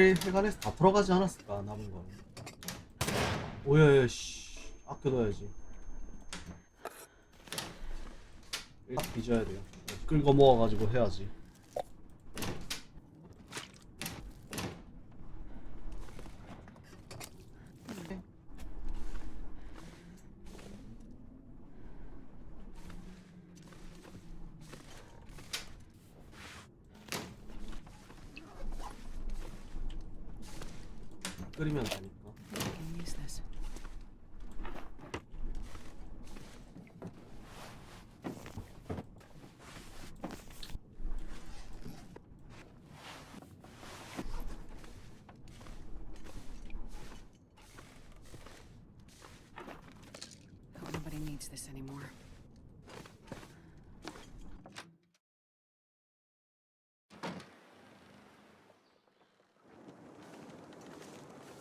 해관에서 다 들어가지 않았을까 남은 거. 오야야 씨 아껴둬야지. 딱 뒤져야 돼요. 끌고 모아가지고 해야지. 끓이면 되니까. I can use this. Hope nobody needs this anymore.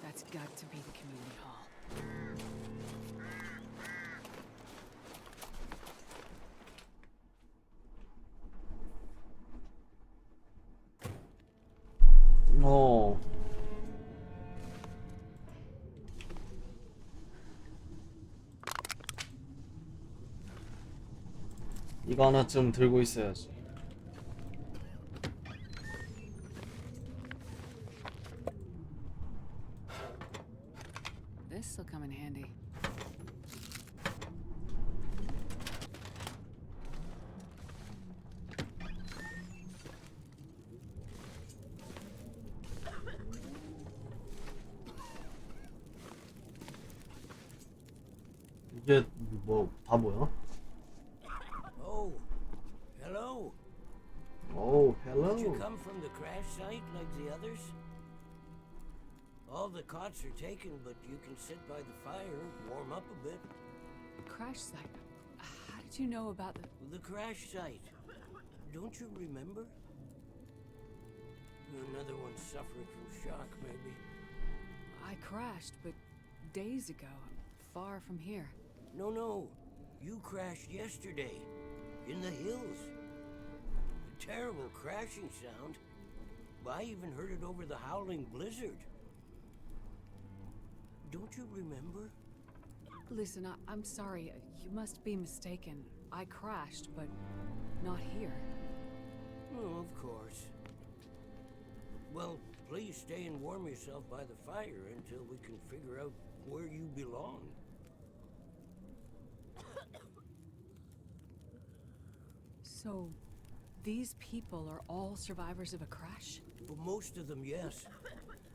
That's got to be the community hall. 어. 이거 하나쯤 들고 있어야지. This'll come in handy. 이게 뭐 바보야? Oh, hello. 오, Did you 헬로. come from the crash site like the others? All the cots are taken, but you can sit by the fire, warm up a bit. Crash site. How did you know about the... The crash site. Don't you remember? Another one suffering from shock, maybe. I crashed, but days ago, far from here. No. You crashed yesterday. In the hills. A terrible crashing sound. I even heard it over the howling blizzard. Don't you remember? Listen, I'm sorry. You must be mistaken. I crashed, but not here. Oh, of course. Well, please stay and warm yourself by the fire until we can figure out where you belong. So, these people are all survivors of a crash? Well, most of them, yes.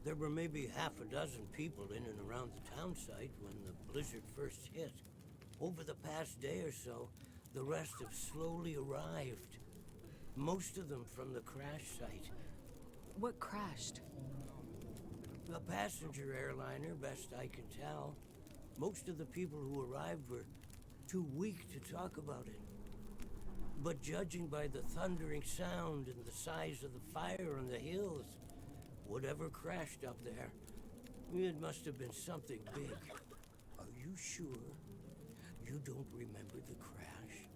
There were maybe half a dozen people in and around the town site when the blizzard first hit. Over the past day or so, the rest have slowly arrived. Most of them from the crash site. What crashed? A passenger airliner, best I can tell. Most of the people who arrived were too weak to talk about it. But judging by the thundering sound and the size of the fire on the hills, whatever crashed up there, it must have been something big. Are you sure you don't remember the crash?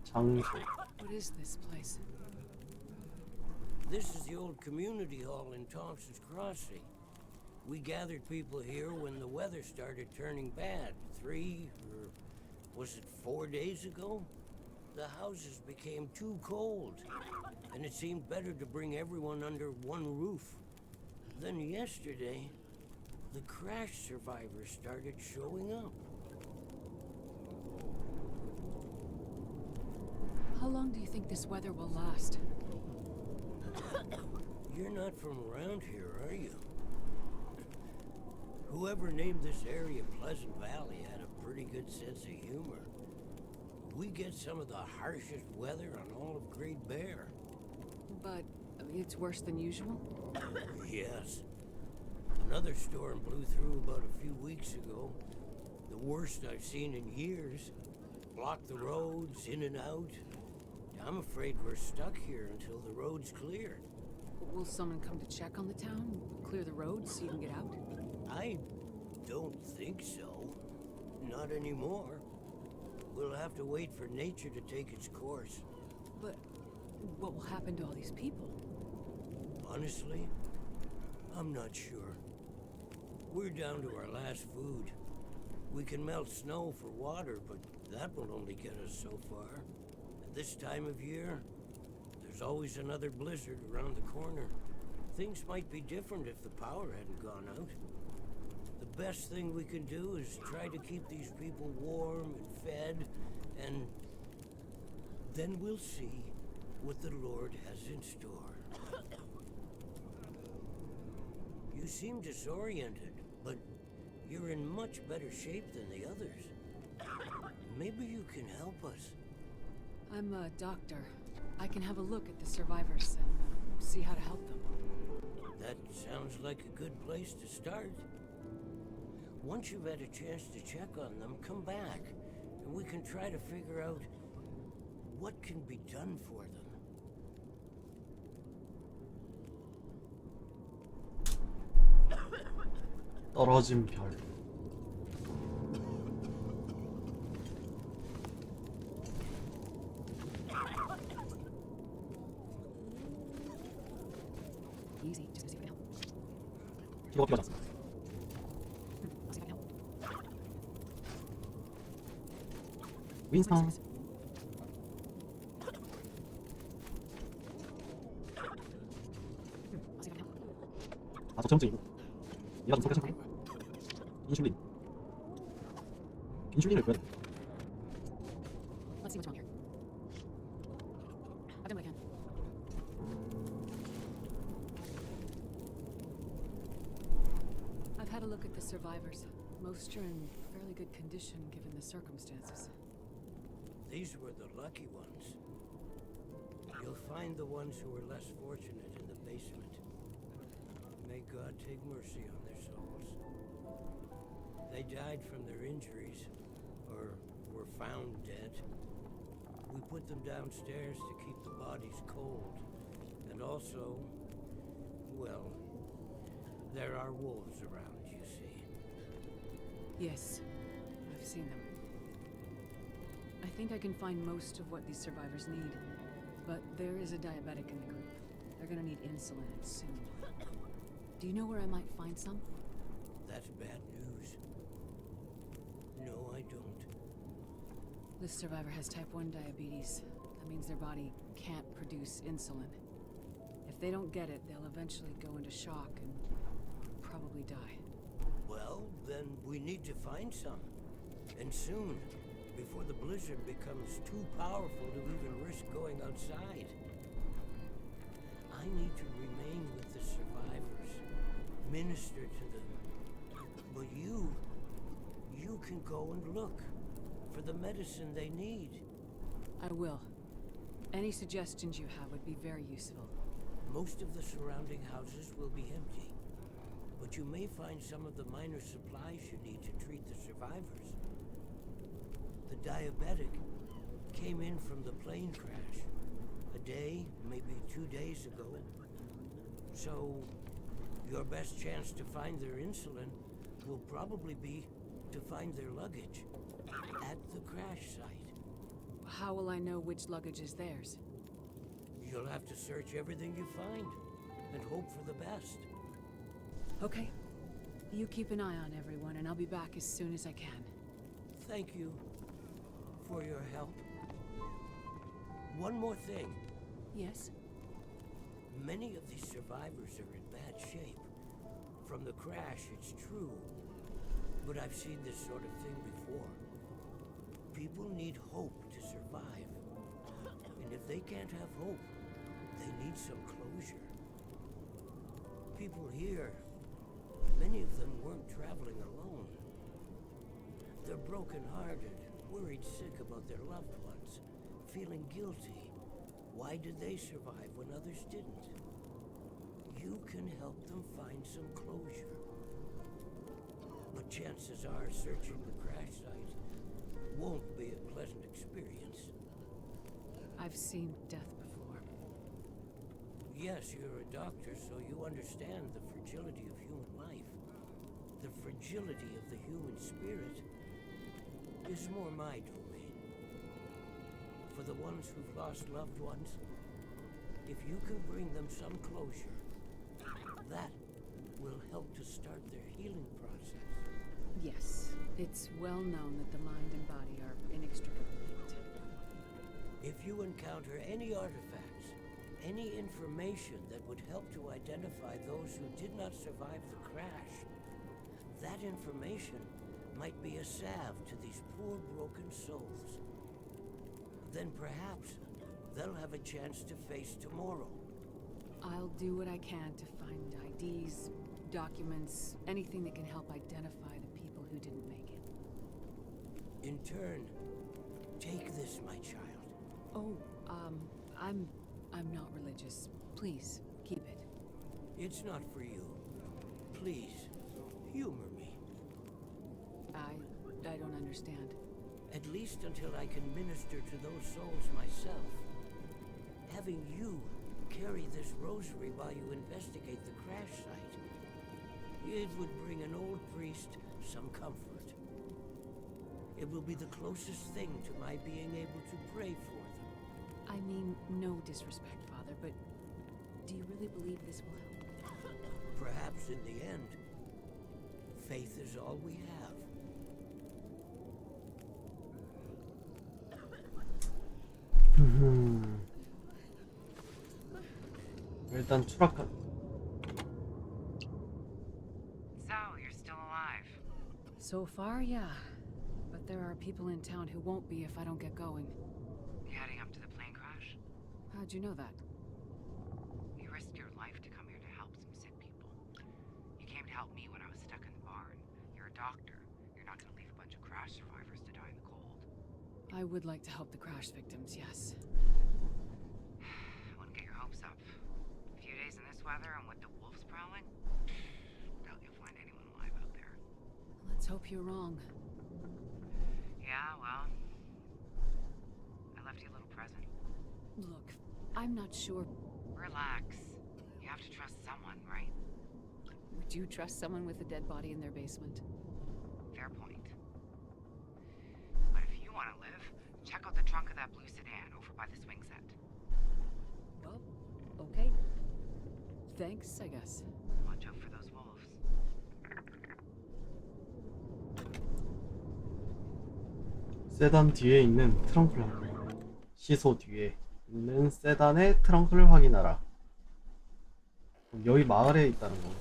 장소. What is this place? This is the old community hall in Thompson's Crossing. We gathered people here when the weather started turning bad. 3 or was it 4 days ago? The houses became too cold, and it seemed better to bring everyone under one roof. Then yesterday, the crash survivors started showing up. How long do you think this weather will last? You're not from around here, are you? Whoever named this area Pleasant Valley had a pretty good sense of humor. We get some of the harshest weather on all of Great Bear. But it's worse than usual? Yes. Another storm blew through about a few weeks ago. The worst I've seen in years. Blocked the roads, in and out. I'm afraid we're stuck here until the road's cleared. Will someone come to check on the town? Clear the roads so you can get out? I don't think so. Not anymore. We'll have to wait for nature to take its course. But what will happen to all these people? Honestly, I'm not sure. We're down to our last food. We can melt snow for water, but that will only get us so far. At this time of year, there's always another blizzard around the corner. Things might be different if the power hadn't gone out. The best thing we can do is try to keep these people warm and fed, and then we'll see what the Lord has in store. You seem disoriented, but you're in much better shape than the others. Maybe you can help us. I'm a doctor. I can have a look at the survivors and see how to help them. That sounds like a good place to start. Once you've had a chance to check on them, come back, and we can try to figure out what can be done for them. 떨어진 별. Easy, just see it now. 이거 어떻게 맞았어? See it now. 윈스턴. See it now. 아, 저체온증이고. 얘가 좀 속에 심하게. 인슐린. 인슐린을 줘야 돼. Let's see what's wrong here. I've done what I can. I've had a look at the survivors. Most are in fairly good condition given the circumstances. These were the lucky ones. You'll find the ones who were less fortunate in the basement. May God take mercy on their souls. They died from their injuries, or were found dead. We put them downstairs to keep the bodies cold. And also, well, there are wolves around, you see. Yes, I've seen them. I think I can find most of what these survivors need, but there is a diabetic in the group. They're gonna need insulin soon. Do you know where I might find some? That's bad news. No, I don't. This survivor has type 1 diabetes. That means their body can't produce insulin. If they don't get it, they'll eventually go into shock and probably die. Well, then we need to find some. And soon, before the blizzard becomes too powerful to even risk going outside. I need to remain with the survivors, minister to them. But you can go and look for the medicine they need. I will. Any suggestions you have would be very useful. Most of the surrounding houses will be empty, but you may find some of the minor supplies you need to treat the survivors. The diabetic came in from the plane crash a day, maybe 2 days ago. So, your best chance to find their insulin will probably be to find their luggage at the crash site. How will I know which luggage is theirs? You'll have to search everything you find and hope for the best. Okay. You keep an eye on everyone, and I'll be back as soon as I can. Thank you for your help. One more thing. Yes? Many of these survivors are in bad shape. From the crash, it's true. But I've seen this sort of thing before. People need hope to survive. And if they can't have hope, they need some closure. People here, many of them weren't traveling alone. They're broken-hearted, worried sick about their loved ones, feeling guilty. Why did they survive when others didn't? You can help them find some closure. But chances are searching the crash site won't be a pleasant experience. I've seen death before. Yes, you're a doctor, so you understand the fragility of human life. The fragility of the human spirit is more my domain. For the ones who've lost loved ones, if you can bring them some closure, That will help to start their healing process. Yes, it's well known that the mind and body are inextricably linked. If you encounter any artifacts, any information that would help to identify those who did not survive the crash, that information might be a salve to these poor broken souls. Then perhaps they'll have a chance to face tomorrow. I'll do what I can to find IDs, documents, anything that can help identify the people who didn't make it. In turn, take this, my child. Oh, I'm not religious. Please, keep it. It's not for you. Please, humor me. I don't understand. At least until I can minister to those souls myself. Having you carry this rosary while you investigate the crash site, it would bring an old priest some comfort. It will be the closest thing to my being able to pray for them. I mean, no disrespect, Father, but do you really believe this will help? Perhaps in the end, faith is all we have. 일단 추락한. So, you're still alive. So far, yeah. But there are people in town who won't be if I don't get going. You heading up to the plane crash? How'd you know that? You risked your life to come here to help some sick people. You came to help me when I was stuck in the barn. You're a doctor. You're not gonna leave a bunch of crash survivors to die in the cold. I would like to help the crash victims, yes. I wouldn't get your hopes up. A few days in this weather and with the wolves prowling? Doubt you'll find anyone alive out there. Let's hope you're wrong. Yeah, well... I left you a little present. Look, I'm not sure. Relax. You have to trust someone, right? Would you trust someone with a dead body in their basement? Fair point. But if you want to live, check out the trunk of that blue sedan over by the swing set. Well, okay. Thanks, I guess. Watch out for those wolves. 세단 뒤에 있는 트렁크를 확인하라. 시소 뒤에 있는 세단의 트렁크를 확인하라. 여기 마을에 있다는 건가?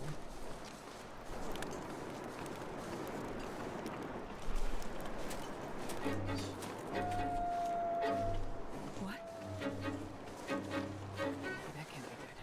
What? That can't be good.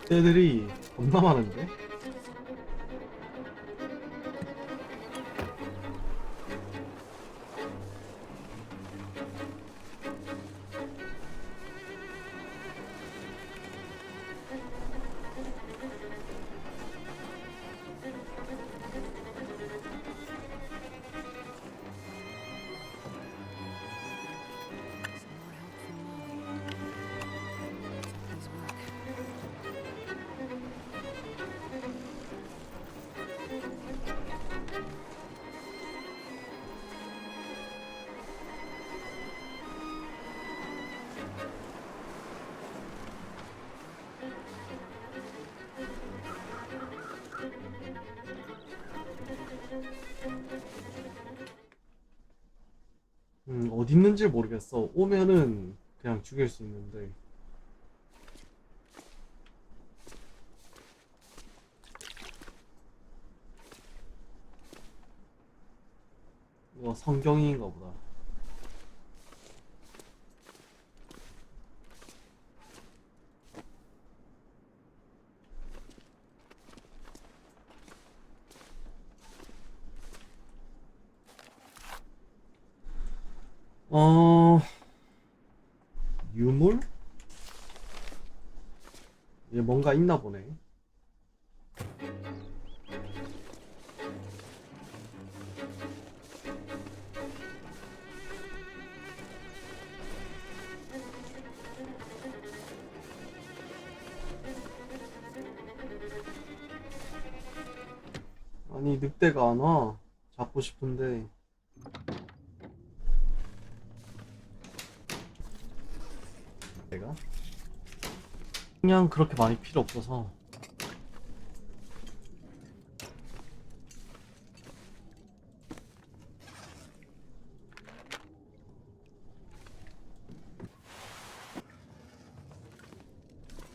떼들이 겁나 많은데? Some more help from Molly. Things work. 어디 있는지 모르겠어. 오면은 그냥 죽일 수 있는데. 이거 성경인가 보다. 어, 유물? 얘 뭔가 있나 보네. 아니, 늑대가 안 와. 잡고 싶은데. 내가? 그냥 그렇게 많이 필요 없어서.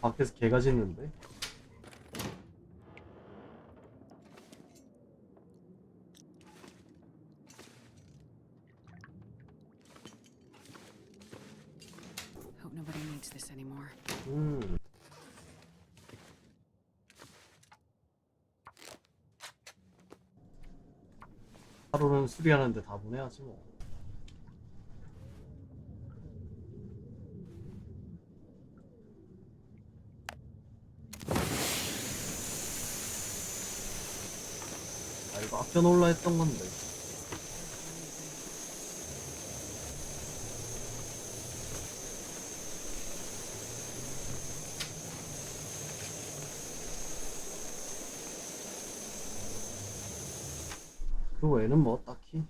밖에서 개가 짖는데? Hope nobody needs this anymore. 음. 하루는 수리하는데 다 보내야지 뭐. 아, 이거 아껴놓을라 했던 건데. 그 외에는 뭐 딱히.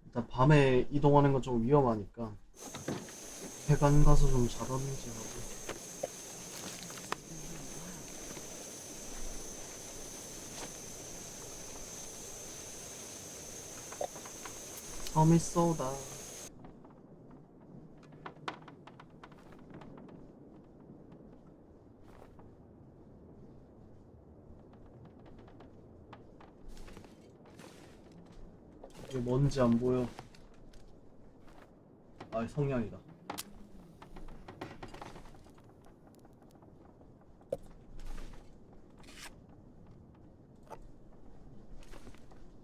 일단 밤에 이동하는 건 좀 위험하니까 해관 가서 좀 자던지 하고. 섬이 쏘다. 이게 뭔지 안 보여. 아, 성냥이다.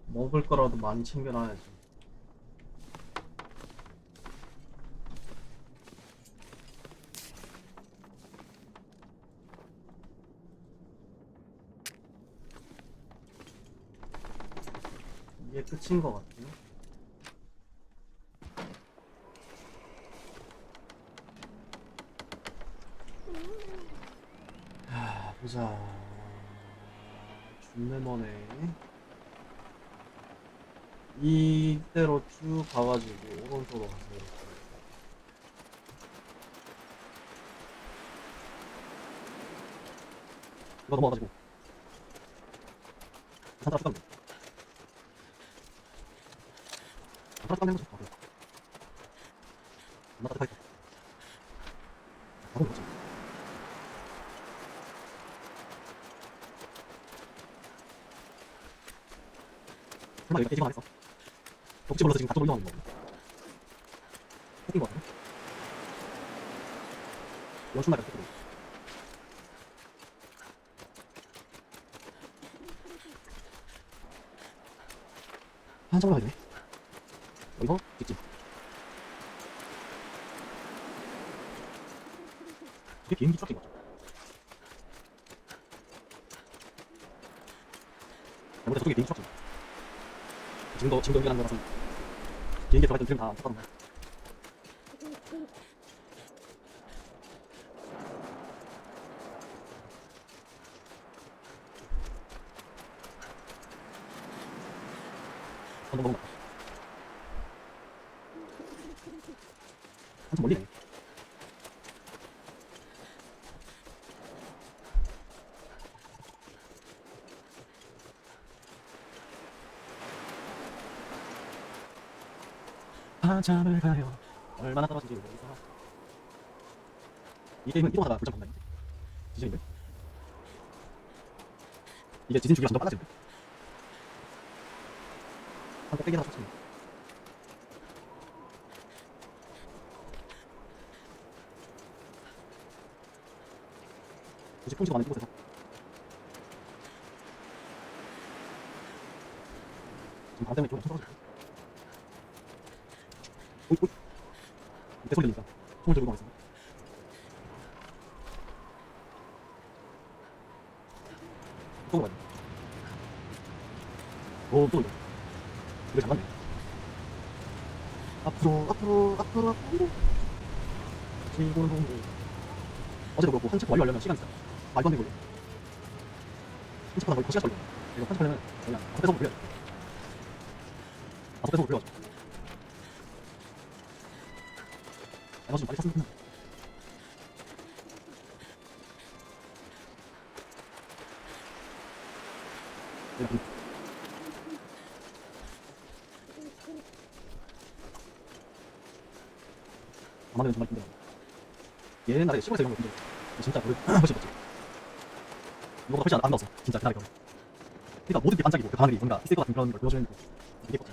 먹을 거라도 많이 챙겨놔야지. 이게 끝인 것 같아요. 하, 보자. 존내 머네. 이대로 쭉 가가지고 오른쪽으로 가서 이렇게. 이거 넘어가가지고 산타라 쭉 가면 돼. 산타라 쭉 가면 되는 거죠. 나 따뜻하게 바로 그렇지. 설마 여기가 깨지만 안 했어. 혹시 몰라서 지금 각도로 이동하는 거 웃긴 거 같아. 연출나가 이렇게 한참 가야 되네. 여기서 직진. 이게 비행기 트럭인 것 같죠? 잘못해서 저게 비행기 트럭인 지금도 연결하는 거라서 비행기에 들어갈 땐 드림 다 쳤거든요. 한번 먹는다. 한참 멀리네. 한참을 가요. 얼마나 떨어진지 모르겠어. 이 게임은 이동하다가 불장 간다. 지진인데? 이게 지진 주기가 점점 빨라지는데. 한 꼭대기에다 쳤지. 굳이 풍지가 많은 이곳에서 지금 바람 때문에 좀 엄청 떨어지고. 오이 오이. 내 소리 들리니까 손을 들고 가겠습니다. 또 가야 돼. 오, 또 이거. 이거 잘 맞네. 앞으로. 지구는 동부. 어제도 그렇고 한 챕터 완료하려면 시간이 있어. 말도 안 되고. 한 챕터당 거의 9시간 걸려. 이거 편집하려면 그냥 5배속으로 돌려야 돼. 5배속으로 돌려가지고. 에너지 좀 빨리 찼으면 좋겠네. 내가 가만히는 정말 힘들어. 옛날에 시골에서 이런 거 힘들어. 진짜 노래 훨씬 멋지. 이거보다 훨씬 아름다웠어. 진짜 그날의 겨울. 그러니까 모든 게 반짝이고 그 하늘이 뭔가 있을 것 같은 그런 걸 보여주는 거 되게 예뻤지.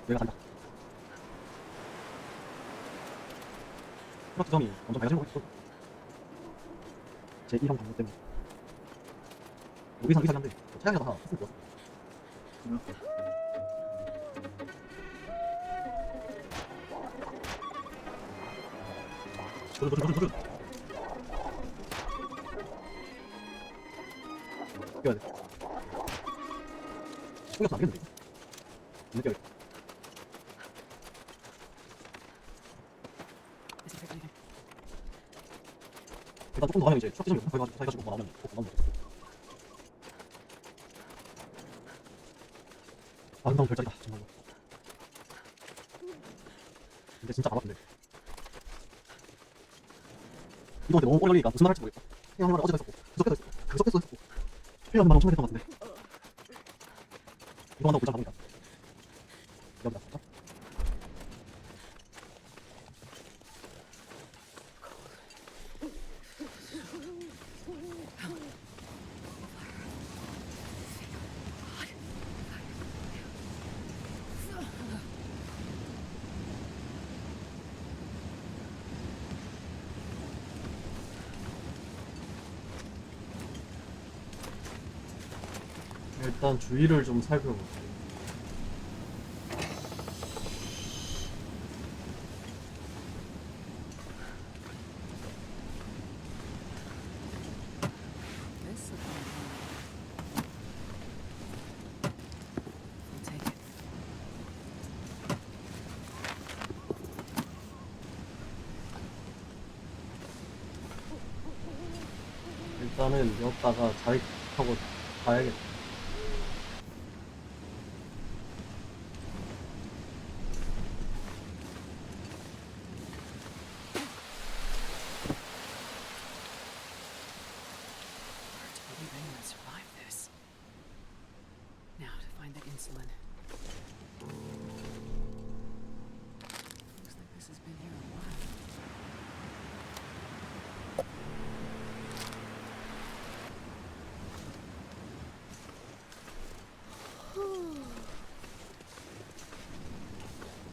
여기가 간다. 트로트 점이 점점 밝아지는 것 같고 제 1형 방문 때문에 여기선 의사한데 차량에서 하나 했으면 좋았어. 도전. 뛰어야 돼. 충격도 안 되겠는데 이거? 안 느껴야겠다. 일단 조금 더 가면 이제 추적 지점이 엄청 커가지고 나오면 꼭 나오면 되겠어. 아름다운 별자리다 정말로. 근데 진짜 가봤는데 이동한테 너무 오래 걸리니까 무슨 말 할지 모르겠다. 그냥 한 말을 어제도 했었고 그저께도 했었고 1년만 엄청 했던 것 같은데 이동한다고 불장 가보니까 여기다 진짜? 일단 주위를 좀 살펴볼게. This looks like I'll take it. 일단은 여기다가 자익하고 가야겠다.